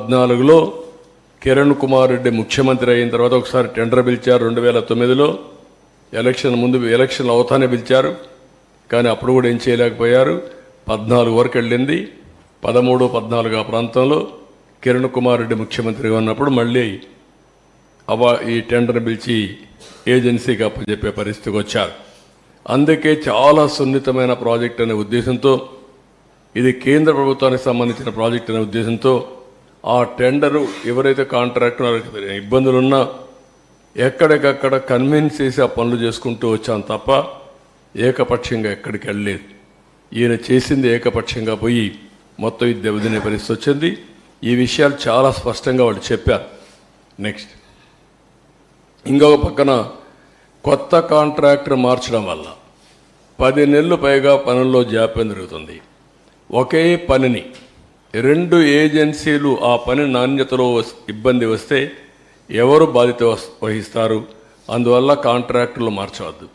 2014లో కిరణ్ కుమార్ రెడ్డి ముఖ్యమంత్రి అయిన తర్వాత ఒకసారి టెండర్ పిలిచారు. 2009లో ఎలక్షన్ అవుతానే పిలిచారు, కానీ అప్పుడు కూడా ఏం చేయలేకపోయారు. 14 వరకు వెళ్ళింది. 13, 14 ఆ ప్రాంతంలో కిరణ్ కుమార్ రెడ్డి ముఖ్యమంత్రిగా ఉన్నప్పుడు మళ్ళీ ఈ టెండర్ పిలిచి ఏజెన్సీకి అప్పచెప్పే పరిస్థితికి వచ్చారు. అందుకే చాలా సున్నితమైన ప్రాజెక్ట్ అనే ఉద్దేశంతో, ఇది కేంద్ర ప్రభుత్వానికి సంబంధించిన ప్రాజెక్ట్ అనే ఉద్దేశంతో ఆ టెండరు ఎవరైతే కాంట్రాక్టర్ ఇబ్బందులున్నా ఎక్కడికక్కడ కన్విన్స్ చేసి ఆ పనులు చేసుకుంటూ వచ్చాం తప్ప ఏకపక్షంగా ఎక్కడికి వెళ్ళలేదు. ఈయన చేసింది ఏకపక్షంగా పోయి మొత్తం ఇది దెబ్బతినే పరిస్థితి వచ్చింది. ఈ విషయాలు చాలా స్పష్టంగా వాళ్ళు చెప్పారు. నెక్స్ట్, ఇంకొక పక్కన కొత్త కాంట్రాక్టర్ మార్చడం వల్ల 10 నెలలు పైగా పనుల్లో జాప్యం జరుగుతుంది. ఒకే పనిని 2 ఏజెన్సీలు ఆ పని నాణ్యతలో ఇబ్బంది వస్తే ఎవరు బాధ్యత వహిస్తారు? అందువల్ల కాంట్రాక్టర్లు మార్చవద్దు.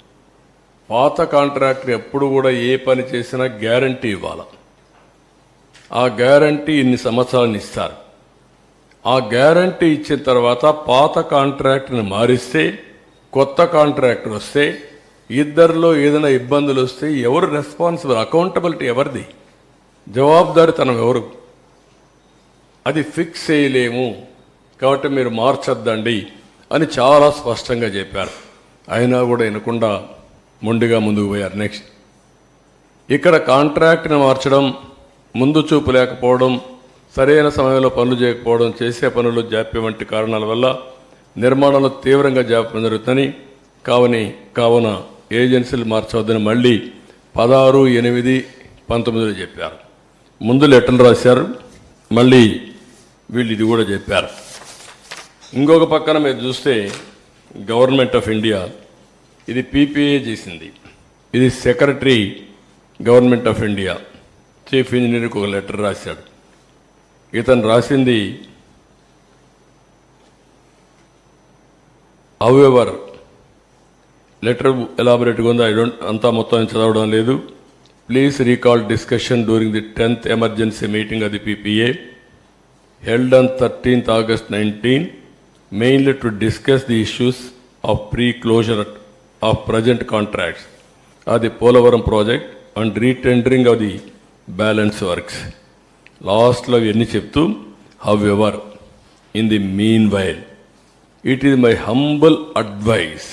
పాత కాంట్రాక్టర్ ఎప్పుడు కూడా ఏ పని చేసినా గ్యారంటీ ఇవ్వాలి. ఆ గ్యారంటీ ఇన్ని సంవత్సరాలను ఇస్తారు. ఆ గ్యారంటీ ఇచ్చిన తర్వాత పాత కాంట్రాక్టర్ని మారిస్తే కొత్త కాంట్రాక్టర్ వస్తే ఇద్దరిలో ఏదైనా ఇబ్బందులు వస్తే ఎవరు రెస్పాన్సిబుల్? అకౌంటబిలిటీ ఎవరిది? జవాబుదారీతనం ఎవరు? అది ఫిక్స్ చేయలేము, కాబట్టి మీరు మార్చొద్దండి అని చాలా స్పష్టంగా చెప్పారు. అయినా కూడా వినకుండా మొండిగా ముందుకు పోయారు. నెక్స్ట్, ఇక్కడ కాంట్రాక్ట్ని మార్చడం, ముందు చూపు లేకపోవడం, సరైన సమయంలో పనులు చేయకపోవడం, చేసే పనులు జాప్యం వంటి కారణాల వల్ల నిర్మాణంలో తీవ్రంగా జాప్యం జరుగుతుందని కావున ఏజెన్సీలు మార్చవద్దని మళ్ళీ 16/8/19 చెప్పారు. ముందు లెటర్ రాశారు, మళ్ళీ వీళ్ళు ఇది కూడా చెప్పారు. ఇంకొక పక్కన మీరు చూస్తే గవర్నమెంట్ ఆఫ్ ఇండియా ఇది పీపీఏ చేసింది. ఇది secretary government of India chief ఇంజనీర్కి ఒక లెటర్ రాశాడు. ఇతను రాసింది హౌఎవర్ లెటర్ ఎలాబొరేట్గా ఉంది. అంతా మొత్తం చదవడం లేదు. Please recall discussion during the 10th emergency meeting of the PPA held on 13th August 19, mainly to discuss the issues of pre-closure of present contracts of the Polavaram project and retendering of the balance works. Last lo enni cheptu, however, in the meanwhile, it is my humble advice